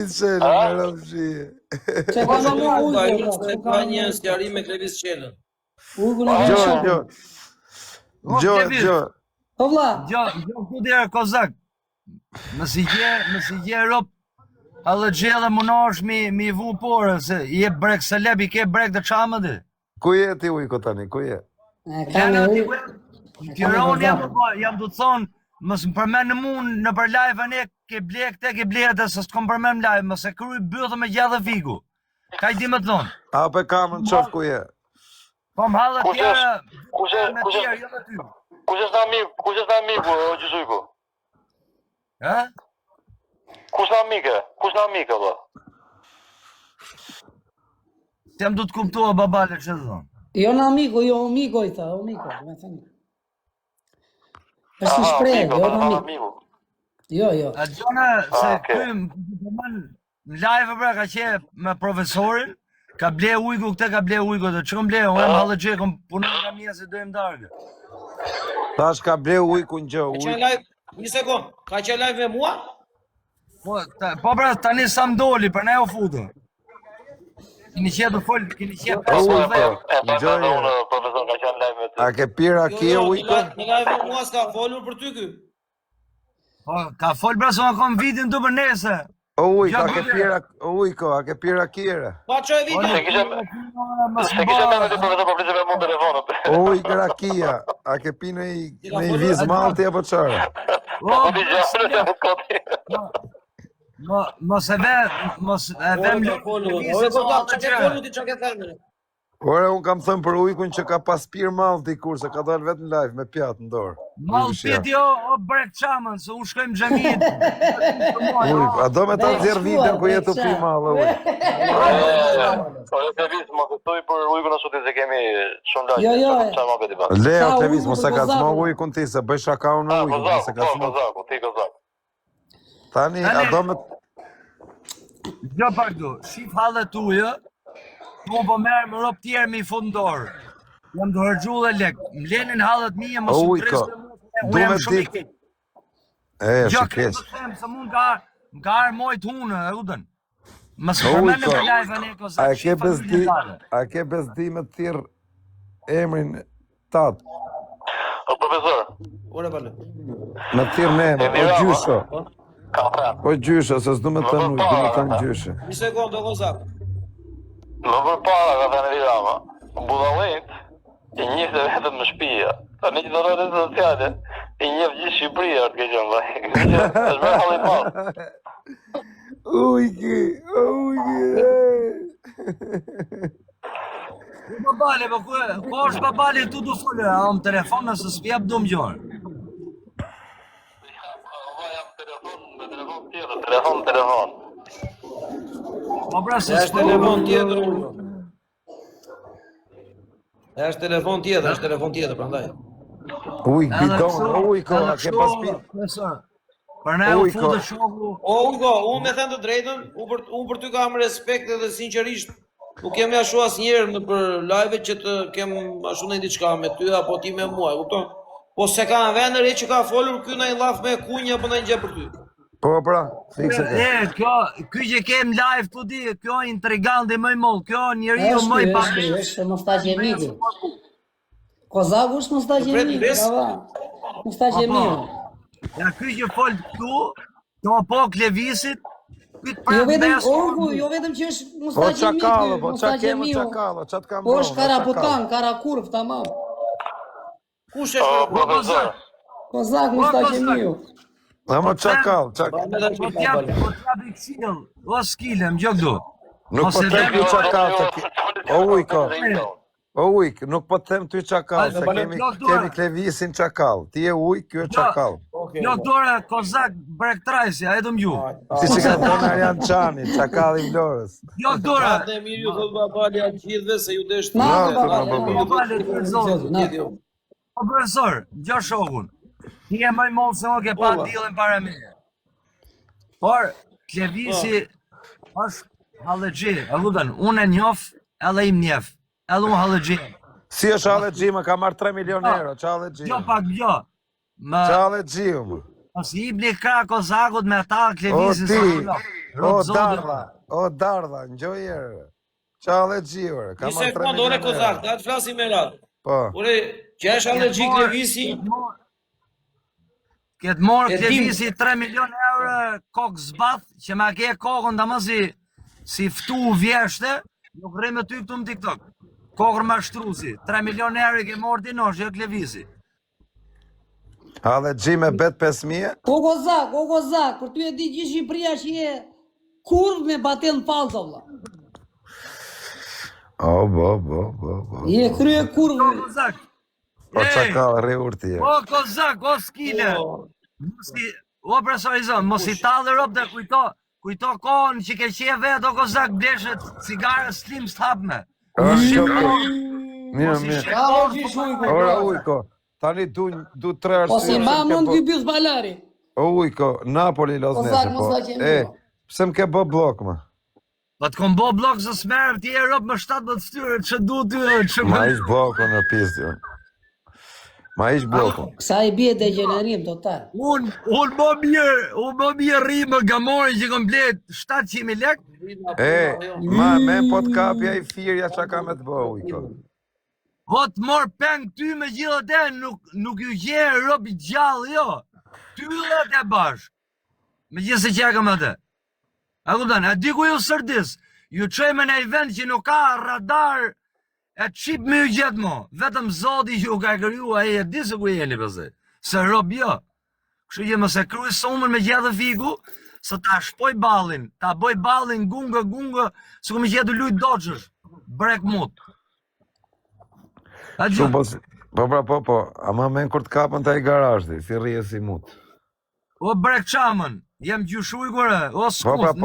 Qelën, me rëmshie. Që ka në mua ujko, Se ka një sqarim me Klevis Qelën. ujko në një shumë. Gjo. Po vla. Gjo, ku dhe kozak. Mësi gje rop, allë gjellë munosh mi vu porë, se je brek se lebi, ke brek të qamë dhe. Ku je ti ujko tani, ku je? Ka në ujko. Tiron jam të thonë, mësë më përmen në mund në për live ne ke ble këte, ke ble atë, se s'kom përmen live, mëse kry bëthë me gjallë figu. Ka i di më të thonë. A pe kamën qof ku je? Po më halë tjera, me tjera, jo me ty. Kush është amiku, Gjysujku? Ha? Kush në amike, bë? Se jam du të kuptua babale që të thonë. Jo në amigo, jo amigo i tha, amigo, me thënë. është një shprejë, jo në amigo. Jo. A gjona, se këm, në live bra ka që me profesorin, ka ble ujku këte, ka ble ujku dhe që kom ble, unë e më halë gjë, kom punë nga mija se dojmë dargë. Tash ka ble ujku në gjë, ujku. Një sekund, ka që live me mua? Po bra, tani sa më doli, për ne o futu. Kini qetë të folë, kini qetë të folë. Profesor ka qenë live me ty. A ke pira kje ujko? Në live me mua s'ka folur për ty ky. Ka folë bra, se ma kom vitin të për nese. Ujko, a ke pira kjere? Pa që e vitin? Se kishe me të profesor për flisë me mund telefonët. Ujko rakia, a ke pi në i vizë malti apo qërë? Mos e vem Ore, unë kam thëmë për ujkun që ka pas pirë malti kur, se ka dalë vetë në live me pjatë në dorë. Malë pjeti o brek qamën, se unë shkojmë gjemit. A do me ta zjerë video ku jetu pi malë, ujkë. Klevis, më këtoj për ujkun ashtu ti se kemi shumë lajtë. Jo. Leo, Klevis, mos e ka cmo ujkun ti, se bëj shaka unë në ujkun, mos e ka cmo. Kozak. Tani, a do me... Jo pakdu, shif halët ujë, mu po merë më ropë tjerë mi fundorë. Jam të hërgju dhe lekë, më lenin halët mije, më su trisë dhe mu jam shumë i këtë. Jo, këtë të themë, se mund ka arë mojtë hunë, e udën. Më së përmenë në live e ne kozak, shifa një dalë. A ke bezdi me të tirë emrin tatë? O profesor. Ure përle. Me të tirë ne, o gjysho. Po gjysho, se s'du me të nuk, du me të në gjysho. Një sekund, o kozak. Më përpara ka të në Virama, Budallejt i njëftë vetëm në shpija. Ta një që të rrëtë sociale, i njëftë gjithë Shqipëria të keqen, është me halë i malë. Ujki. Babale, po është babale tu du folë, a om telefon nëse s'pjep du më gjorë. Telefon. Po pra se është telefon tjetër unë. Është telefon tjetër, prandaj. Ujk, bidon, ujko, a ke pas pi... Për ne u fu të shoku... O, Ugo, unë me thënë të drejtën, unë për ty kam respekt edhe sinqerisht, nuk kem ashu as njerë në për live që të kem ashu në diçka me ty, apo ti me mua, kupton? Po se ka në vendër e që ka folur, kjo në i laf me kunja, apo në i gjë për ty. Po, pra, fikse të. Kjo që kem live të di, kjo intrigant dhe mëj mollë, kjo njëri ju mëj pa... është mostaqemidi. Kozaku është mostaqemidi, brava. Mostaqemidi. Ja, kjo që folë këtu, të më po Klevisit, jo vetëm që është mostaqemidi, po qa kemë qakalo, qa të kam po është karaputan, karakurv, tamam. Kush është profesor? Kozak mostaqemidi. Ama qakal. Po t'jab i këshilë, o s'kile, më gjë këtu. Nuk po të them ty qakal, o ujk, nuk po të them ty qakal, se kemi Klevisin qakal. Ti e ujk, kjo e qakal. Jo, dore, Kozak, brek trajsi, a e du më gju. Ti që ka tonë Arjan Qani, qakal i Vlorës. Jo, dore. Ate mirë ju thot babali atë gjithve se ju deshtë Po profesor, gjo shokun. Ti e mëj mollë se më ke pa dilën para me. Por, Klevisi është halëgji, e lutën, unë e njof, edhe im njef, edhe unë halëgji. Si është halëgji, më ka marrë 3 milion euro, që halëgji? Jo, pak jo. Që halëgji, më? Ose i bli kra Kozakut me ta Klevisi. O ti, O Dardha, ngjoj herë. Qa allergjive, ka Një marrë 3 sekundë, ore milion Kozak, euro. da të flasim me radhë. Po, Ore, që është allergjik lëvisi, Këtë morë E dim. Klevisi 3 milion euro kokë zbath, që ma ke kokën da më si ftu vjeshte, nuk rri me ty këtu në TikTok. Kokër ma shtrusi, 3 milion euro i ke morë dinosh, jo Klevisi. allergji me bet 5.000? O Kozak, për ty e di gjithë Shqipëria që je kurv me baten falca, vlla. O, bo. Je krye kurv. Kozak, O çakall, rri urti. o Kozak, o skile. O profesorizon, mos i talë rob dhe kujto kohën që ke qe vetë, o Kozak, bleshet cigare slim s'hapme. Mirë. Bravo Gjishujko. Ora ujko, tani du 3 Po si arsye. ma mund ky bys balari. O ujko, Napoli los Po nese, zak mos po. ta qenë. Pse më ke bë blok, më? Po të kom bo blok zë smerë, ti e rob më 17 styre, që du ty, që Ma ish blokon në pizdi. Ma ish blokon. Kësa i bie degenerim total. Unë më mirë rrimë gamorin që kom blet 700.000 lek. Me po të kapja i firja që ka me të bë ujko. Po të morë peng ty me gjithë të nuk ju gjerë robi gjallë, jo. Ty dhe e bashkë. Me gjithë se që ja kam atë. A kuptan, a di ku ju sërdis, ju qejme në event që nuk ka radar e qip me ju gjithë mo. Vetëm zoti që ju ka kërju, a e di se ku jeni përse. Se rob jo. Kështu që mëse kryj somën me gjithë fiku, se ta shpoj balin, ta boj balin gunga, se ku me gjithë lujt dodgjësh. Brek mut. A Shumë gjithë. po, ama men kur të kapën të i garashti, si rrje si mut. O brek qamën, jem gjyshuj kore, o skuth,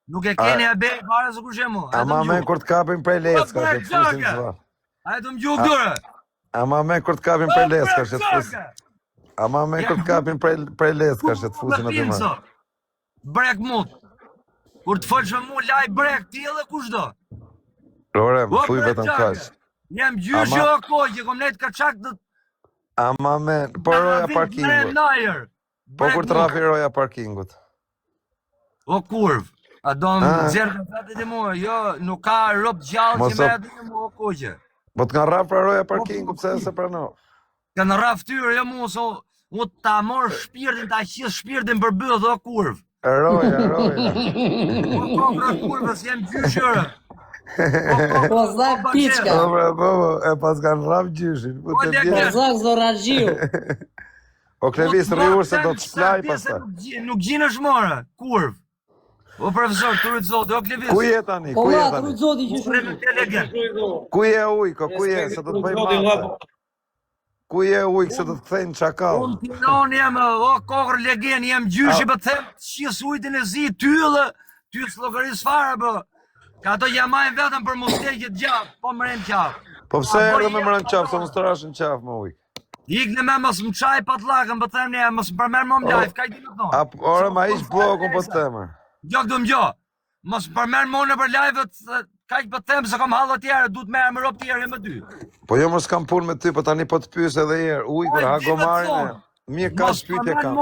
nuk e keni e bej pare së ku shemo. Ama men kur të kapin prej leska, që të fusin zva. A e të më gjuhë këture. Ama men kur të kapin prej leska, që të fusin. Ama men kur të kapin prej leska, që të fusin atë më. Brek mut. Kur të folsh me mu, laj brek ti edhe kush do. Ore, më thuj vetëm kash. Jem gjyshu o koj, që kom nejtë kachak të... Ama men, po roja parkingut. Po kur të rafi roja parkingut. O kurv, a do më zerë të fatit e mua, jo, nuk ka rob gjallë që me edhe një mua o kojë. Po të kanë raf pra roja parkingu, pse se prano? Kanë raf tyre, jo mua, so, mu ta morë shpirtin, ta qisë shpirtin për bëllë, o kurv. Roja. O kurvës, jem gjyshërë. Po zak piçka. E pas kanë raf gjyshin. Po zak zorargjiu. O Klevis rriur se do të shplaj pastaj. Nuk gjinë është more, kurv. O profesor, të rritë zoti, o Klevis. Ku je tani? Po la, të rritë zoti që shumë. Ku je ujko, ku je, se do të bëjmë matë. Ku je ujkë, se do të thejnë qakallë. Unë pinon jem, o kokër legen, jem gjyshi për të them, qis ujtin e zi, ty s'logaris fare, bë. Ka ato jamajnë vetëm për mustekjet gjafë, po më rejnë qafë. Po pse erdhe me më rënë qafë, se më së rashën qafë më ujkë. Ikë në me mësë më qaj patlakën, për them një, mësë më përmerë më më live, ka i di në thonë. Ore, ma ishë blokun për temër. Jo këtu më gjo, mësë përmerë më në për live, ka i për them, se kom halë tjere, du të merë më ropë tjere më ty. Po jo më s'kam punë me ty, po tani po të pysë edhe jërë, ujkër, hagomarin e... Mirë ka shpytje kam.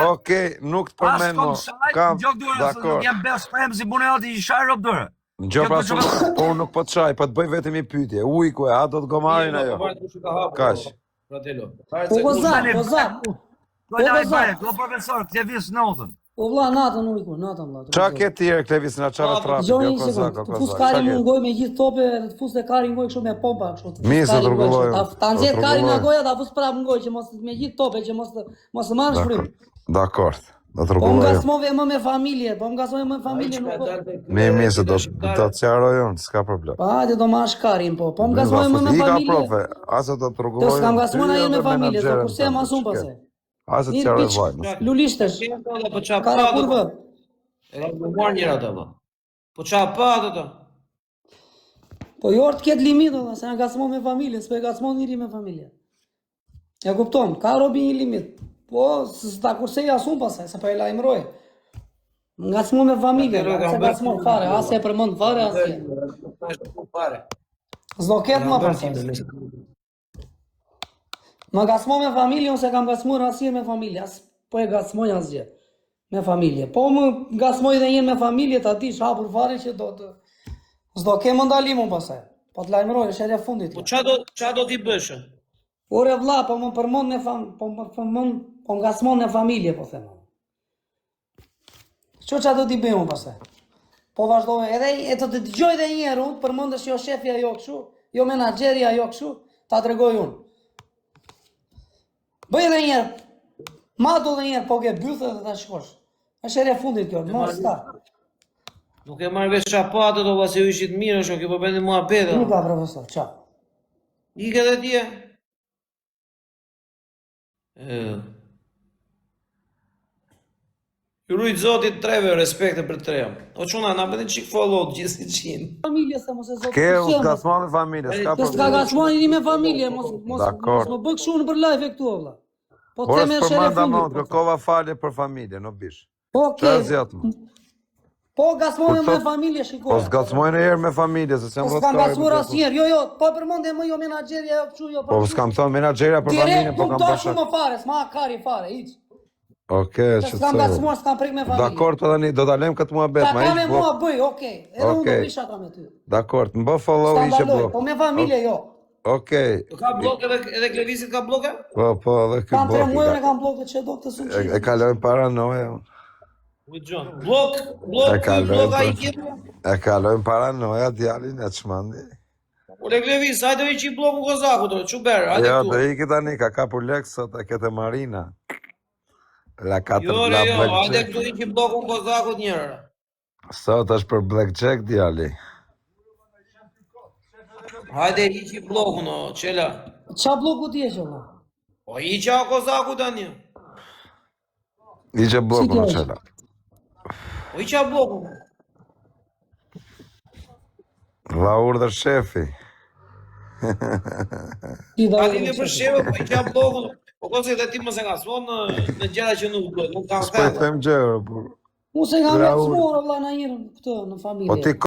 Okej, nuk të përmen mo. Kam, dakor. Jem bes premë si bune alti i shaj ropë dore. Gjo pra shumë, po unë nuk po të shaj, po të bëj vetëm i pytje. Ujku e, a do të gomarin e jo. Kash. Po gozak. O profesor, Klevis notën. O vla, natën ujku, natën vla. Qa ke tjerë, Klevis, në qave trapi, jo kozak, të fus kari mu ngoj me gjithë tope, të fus të kari ngoj kështu me pompa. Mi se të rrugullojë. Ta nëzirë kari nga goja, ta fus prap ngoj, që me gjithë tope, që mos të marrë shprim. Dakord, do të Po më rrugullojë. gasmove më me familje, po më gasmove më me familje. Mi se do të qarojën, s'ka problem. Pa, hajde do marrë shkarin, po më gasmove më me Ika familje. profe, ase do të Të rrugullojën. s'kam gasmove na jenë me familje, të kurse ma sun pase. Ase të qaroj vajnë. Lulishtesh, kara kurvë. E ka më marrë njëra të më. Po qa pa ato të? Po jo të ketë limit, se në gasmo me familje, s'pe gasmo njëri me familje. E kupton, ka robi një limit. Po, s'ta kurse i asun pasaj, se pa e lajmëroj. Ngacmo me familje, se gasmo fare, ase e përmënd fare, ase. S'do ketë ma pasaj. Ma gasmo me familje, ose kam gasmo rasje me familje, as po e gasmoj asgjë. me familje. Po më ngasmoj dhe njën me familje, ta dish hapur fare që do të... S'do kemë ndalimun pasaj. Po të lajmëroj, është ere fundit. Po qa do t'i bëshë? Ore vlla, po më përmend me po ngasmon në familje, po them. Qa do t'i bëjmë pasaj? Po vazhdoj, edhe e të dëgjoj dhe njerë unë, përmëndës jo shefja jo këshu, jo menaxherja jo këshu, ta tregoj unë. Bëj edhe njerë, matu dhe njerë, po ke bythë dhe ta shkosh. Është ere fundit kjo, mos ta. Nuk e marrë vesh qapatë do pasi ju ishit mirë, shok, po bëni mua pedë. Nuk ka profesor, qa. Ike dhe tje. Ju rujtë zotit treve, respekte për treja. O quna, na bëni qik follow të gjithë si qinë. Familje se mos e zotë. Ke u zgasmon me familje, s'ka Të s'ka problem. gasmoni një me familje, mos më bëk shumë për live e këtu, valla. Po Por të me është është ere përmanda më, fundit. kërkova falje për familje, no bish. Okej. Qa zjatë më? Po gasmoni me familje, shikoj. Po s'gasmoj në herë me familje, se s'jam Po s'kam gasmuar asnjëherë, jo, po përmendje më jo menaxherja, jo kështu, jo. Po s'kam thonë menaxherja për familje, Direkt po nuk kam tashu bëshë. më fare, s'ma kari fare, hiç. Okej, Se që s'kam të gasmuar, s'kam prik me familje. Dakor, po tani do ta lëm këtë muhabet, Ta ma ka me ish mua blok. bëj, okej. Edhe unë do Okej. pisha ka me ty. Dakor, më bë follow S'ka ishe ndaloj, blok. po me familje jo. Okej. Ka blok edhe Klevisit ka bloka? Po, edhe ky Kam 3 muaj blok. unë kam blokë që do të sunë. E kalojmë paranoja. Ujgjon. Blok, E kalojmë blok a i për- kjetë? E kalojmë paranoja djalin e çmandi. Ule Klevis, hajde i qi bloku Kozaku, do, që berë, hajde Jo, këtu. do iki tani, ka kapur lek sot, e kete Marina. La 4 Jo, la hajde blackjack. këtu i qi bloku Kozaku njërë. Sot është për blackjack djali. Hajde i qi bloku, no, qela. Qa bloku ti e që valla? Po i qa Kozaku tani. Iqe bloku në djali? qela. Po i qa bloku. Dha urdhër shefi. Ti da. Tani në përsheve, po i qa bloku. Po kosi dhe ti më se nga son në gjera që nuk duhet, nuk ka S'po i them gjë, por Unë se kam Raul. gasmuar valla në njërën këtë në familje. po ti